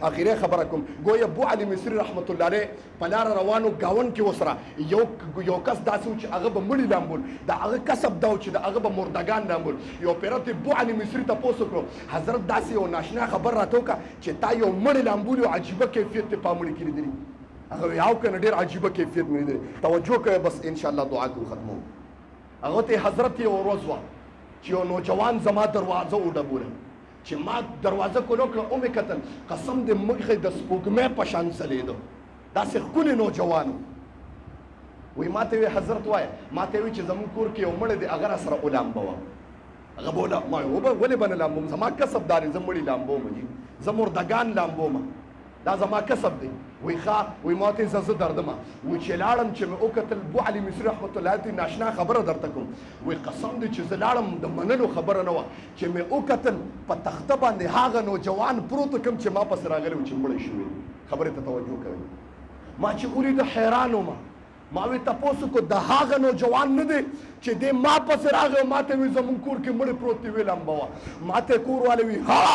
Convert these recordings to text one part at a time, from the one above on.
اخیره خبره کوم ګویا ابو علي مصری رحمت الله علیه په لار روانو گاون کې وسره یو کس داسې و چې هغه به مړي لامبول د هغه کسب دا و چې د هغه به مردگان لامبول یو پیرت ابو علي مصری تپوس وکړو حضرت داسې یو ناشنا خبر راته وکړه چې تا یو مړی لامبول یو عجیبه کیفیت ته پامړي کړي دي هغه یو کنه ډېر عجیبه کیفیت مې دی توجه کوئ بس ان شاء الله دعا کوو ختمو هغه ته حضرت یو ورځ وه چې یو نوجوان زما دروازه وډبوله چې ما دروازه کولو کړه او مې کتل قسم دې مخې د سپوږمۍ په شان ځلېده داسې ښکلی نوجوان وی ما ته وی حضرت وایه ما ته وی چې زموږ کور کې یو مړی دی هغه راسره ولامبوه هغه به ما ولې به نه لامبوم زما کسب دارې زه مړي لامبوم جي زه مردگان لامبوم دا زما کسب دی وی ښه وی ما ته زه دردمه وی چې لاړم چې مې وکتل ابو علي مصري رحمت الله علیه ناشنا خبره درته کوم وی قسم دی چې زه لاړم د منلو خبره نه وه چې مې وکتل په تخته باندې هغه نوجوان پروت کوم چې ما پسې راغلی و چې مړی شوی خبرې ته توجه کوئ ما چې ولیده حیران ومه ما وی تپوس کو د هغه نوجوان نه دی چې دې ما پسې راغی ما ته وی زموږ کور کې مړی پروت دی وی لمبوه ما ته کور والی وی ها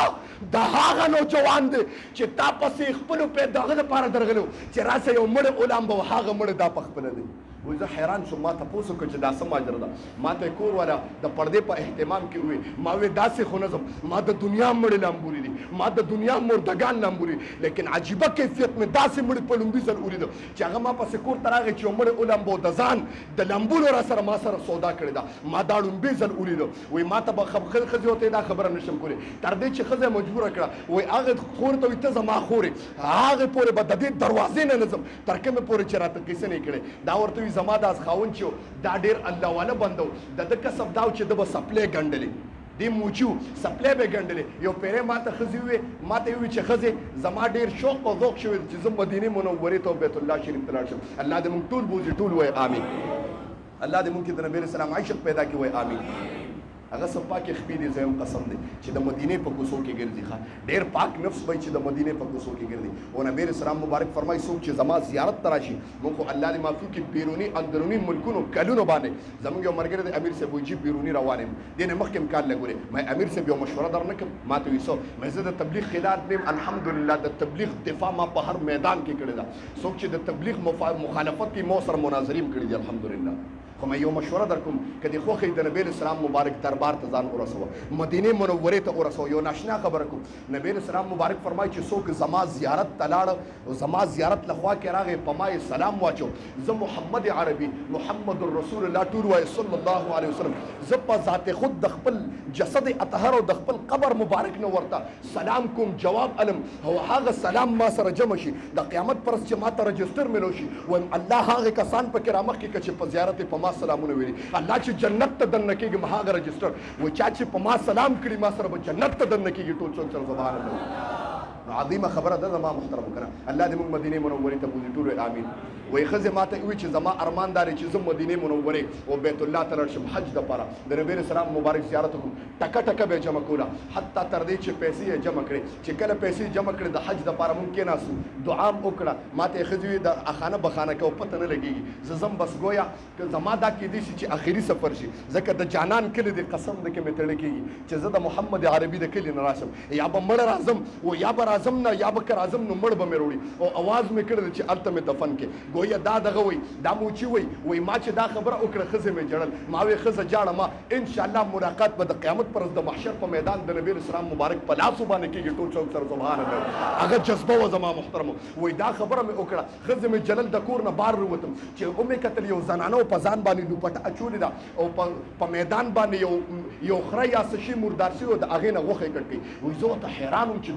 د هغه نوجوان دی چې تا پسې خپلو پې د هغه دپاره درغلی و چې راسه یو مړی ولامبوه هغه مړی دا په خپله دی وی زه حیران شوم ما تپوس وکړه چې دا څه ماجره ده ما ته کور والا د پردې په اهتمام کې ووی ما وی داسې خو نه ځم ما د دنیا مړي لامبوري دي ما د دنیا مردگان لامبوري لیکن عجیبه کیفیت مې داسې مړي په لومبي ځل ولیده چې هغه ما پسې کور ته راغی چې یو مړی ولامبو د ځان د لامبولو را سره ما سره سودا کړې ده ما دا لومبي ځل ولیده وی ما ته به ښځې ورته دا خبره نشم کولی تر دې چې ښځه موجبوره کړه وی هغه خور ته وی ته زما خورې هغې پورې به د دې دروازې نه نه ځم تر کومې پورې چې راته کیسه نه کړې دا ورته وي زما داس خاوند چې دا ډېر الله والا بنده و د ده کسب دا و چې ده به سپلی ګنډلې دې موچي و سپلی به یې ګنډلې یو پیرې ما ته ښځې ووې ما ته ووي چې ښځې زما ډېر شوق او ذوق شوی چې زه مدینې منورې ته بیت الله شریف ته لاړ شم الله دې مونږ ټول بوځي ټول وایي آمین الله دې مونږ کې د نبي علیه السلام عشق پیدا کړي وایي آمین هغه څه پاکې خپې دي زه یم قسم دی چې د مدینې په کوڅو کې ګرځي ښه ډېر پاک نفس به چې د مدینې په کوڅو کې ګرځي او نبي علیه السلام مبارک فرمایي څوک چې زما زیارت ته راشي موږ خو الله دې معافي کړي بیروني اندروني ملکونو کلونو باندې زموږ یو ملګری دی امیر صاحب وایي چې بیروني روان یم دې نه مخکې م کار لګولې ما امیر صاحب یو مشوره در نه کړم ما ته وایي څه زه د تبلیغ خلاف نیم الحمدلله د تبلیغ دفاع ما په هر میدان کې کړې ده څوک چې د تبلیغ مخالفت کې مو سره مناظرې م کړي دي الحمدلله خو ما یو مشوره در کوم که دې خوښ د نبی علیه السلام مبارک دربار ته ځان ورسوه مدینې منورې ته ورسوه یو ناشنا خبره کوم نبی علیه السلام مبارک فرمایي چې څوک زما زیارت ته لاړه زما زیارت له خوا کې راغی په ما یې سلام واچو زه محمد عربي محمد رسول الله ټول وایي صلی الله علیه وسلم زه په ذات خود د خپل جسد اطهر او د خپل قبر مبارک نه ورته سلام کوم جواب علم او هغه سلام ما سره جمع شي د قیامت پرس چې ما ته رجسټر ملو شي وایم الله هغه کسان پکې رامخکې که چې په زیارت په ما سلامونه ویلي الله چې جنت ته دننه کېږي هغه رجسټر و چا چې په ما سلام کړي ما سره به جنت ته دننه کېږي ټول څوک سره سبحان الله عظیمه خبره ده زما محترم وکړه الله دې موږ مدینې منورې ته بوځي ټول آمین وایي ښځې ما ته وایي چې زما ارمان دا دی چې زه مدینې منورې او بیت الله ته لاړ شم حج دپاره د نبي علیه السلام مبارک زیارت وکړم ټکه ټکه به یې جمع کوله حتی تر دې چې پیسې یې جمع کړې چې کله پیسې جمع کړې د حج دپاره مونږ کېناستو دعا م وکړه ما ته یې ښځې وي د اخانه بخانه کوه پته نه لګېږي زه ځم بس ګویا که زما دا کېدی شي چې آخري سفر شي ځکه د جانان کلي دی قسم د کې مې تړه کېږي چې زه د محمد عربي د کلي نه راشم یا به مړه راځم او یا به راځم نه یا به که راځم نو مړ به مې وروړي او اواز مې کړی دی چې هلته مې دفن کې ګویا دا دغه وایي دا موچي وایي ما چې دا خبره وکړه ښځې مې جړل ما وایي ښځه جاړه ما انشاءالله ملاقات به د قیامت پر ورځ د محشر په میدان د نبي اسلام مبارک په لاسو باندې کېږي ټول څوک سره سبحان الله هغه جذبه وه زما محترمو وایي دا خبره مې وکړه ښځې مې جلل د کور نه بار ووتم چې ومې کتل یو زنانه په ځان باندې لوپټه اچولې ده او په میدان باندې یو خره یا څه شي مردار شوی و د هغې نه غوښې کټ کوي وایي زه ورته حیران وم چې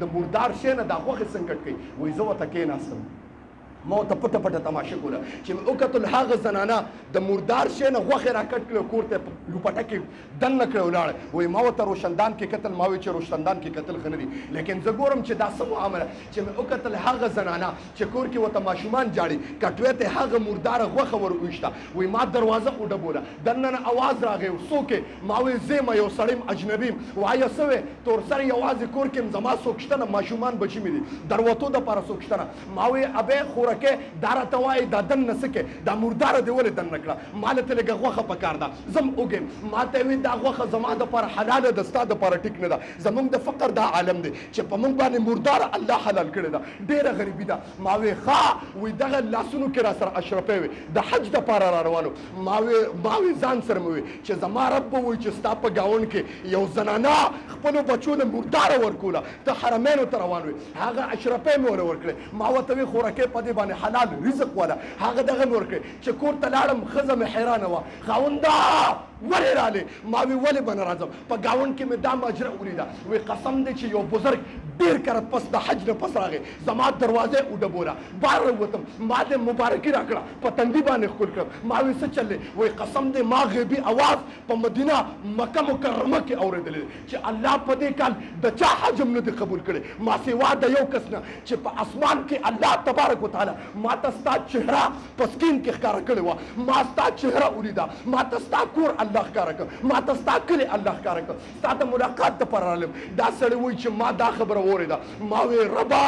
د مردار شی نه دا غوښې څنګه کټ کوي وایي زه ورته کېناستم ما ورته پټه پټه تماشه کوله چې مې وکتل هغه زنانه د مردار شی نه غوښې را کټ کړې کور ته لوپټه کې دننه کړې ولاړه وایي ما ورته روشندان کې کتل ما وایي چې روشندان کې کتل ښه نه دي لیکن زه ګورم چې دا څه معامله چې مې وکتل هغه زنانه چې کور کې ورته ماشومان جاړي کټوې ته هغه مرداره غوښه ور وویشته وایي ما دروازه وډبوله دننه اواز راغی څوک یې ما وایي زه یم یو سړی یم اجنبي یم وایه څه وې تور سر یوازې کور کې یم زما څوک شته نه ماشومان بچي مې دي در وتو دپاره څوک شته نه ما وایي ابې خور خورکه دارا توای دا دن نسکه دا مردار دی ولې دن نکړه مال ته لګه غوخه پکار دا زم وګم ماته وی دا غوخه زما د پر حلال د استاد پر ټیک نه دا زمونږ د فقر دا عالم دی چې په مونږ باندې مردار الله حلال کړی دا ډیره غریبی دا ما وی ښا وی دغه لاسونو کې را سره اشرفه وي د حج د پاره را روانو ما وی ځان سره مې وي چې زما رب وی چې ستا په گاون کې یو زنانا خپل بچو له مردار ورکوله ته حرمینو ته روان وي هغه اشرفه مې ورکړې ما ورته وی خوراکې په دې باندې حلال رزق والا هغه دغه مې ورکړې چې کور ته لاړم ښځه مې حیرانه وه خاونده ولې رالی ما وی ولې به نه راځم په ګاونډ کې مې دا ماجره ولیده وی قسم دی چې یو بزرګ ډېر کرت پس د حج نه پس راغی زما دروازه وډبوله بار راووتم ما دې مبارکي راکړه په تندي باندې ښکل کړم ما وی څه چل دی وی قسم دی ما غیبي اواز په مدینه مکه مکرمه کې اورېدلی چې الله په دې کال د چا حج هم نه دی قبول کړی ما سوا د یو کس نه چې په اسمان کې الله تبارک وتعالی ما ته ستا چهره په سکین کې ښکاره کړې وه ما ستا چهره ولیده ما ته ستا کور الله ښکاره کړ ما ته ستا کلی الله ښکاره کړ ستا د ملاقات دپاره رالم دا سړی وایي چې ما دا خبره واورېده ما وی ربا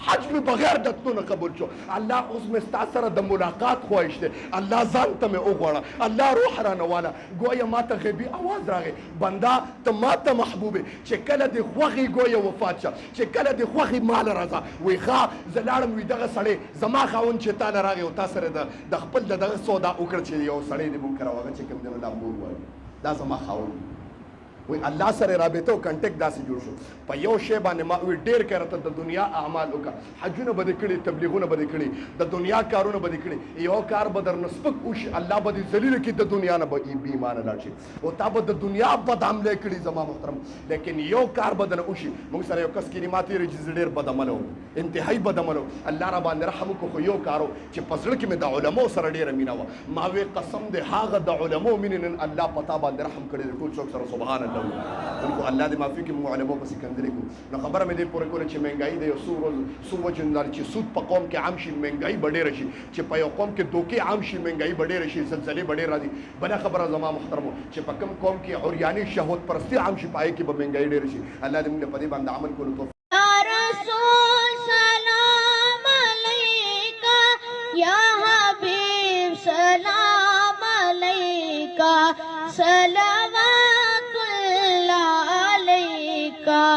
حج مې بغیر د تلو نه قبول شو الله اوس مې ستا سره د ملاقات خواهش دی الله ځان ته مې وغواړه الله روح رانه واله ګویا ما ته غیبي اواز راغی بنده ته ما ته محبوب چې کله دې خوښې ګویا وفات شه چې کله دې خوښې مال راځه وی ښه زه لاړم وي دغه سړی زما خاوند چې تا نه راغی او تا سره د خپل د دغه سودا وکړه چې یو سړی دې مونږ کره هغه چې کوم دی دا مور وایي دا زما خاوند وی الله سره رابطه او کنټیکټ داسې جوړ شو په یو شی باندې ما وی ډېر کرته د دنیا اعمال وکړه حجونه به دې کړي تبلیغونه به دې کړي د دنیا کارونه به دې کړي یو کار به در نسبک وشي الله به دې ذلیل کړي د دنیا نه به بې ایمانه لاړ شي او تا به د دنیا بد عملې کړي زما محترم لیکن یو کار به درنه وشي موږ سره یو کس کلمه تېرې چې زه ډېر بد عمله وم انتهایي بد عمله وم الله را باندې رحم وکړو خو یو کار و چې په زړه کې مې د علماو سره ډېره مینه وه ما وی قسم دی هغه د علماو مینې نن الله په تا باندې رحم کړی دی ټول څوک سره سبحان الله کو الله دې معافي کړي موږ علماء په سکندري کو نو خبره مې دې پوره کوله چې مهنګايي د یو څو وجه نه چې سود په قوم کې عام شي مهنګايي به ډېره شي چې په یو قوم کې دوکې عام شي مهنګايي به ډېره شي زلزلې به ډېرې راځي بله خبره زما محترمو چې په کوم قوم کې عریاني شهوت پرستي عام شي په هغې کې به مهنګايي ډېره شي الله دې موږ په دې باندې عمل کولو توفیق یا حبیب سلام علیکہ سلام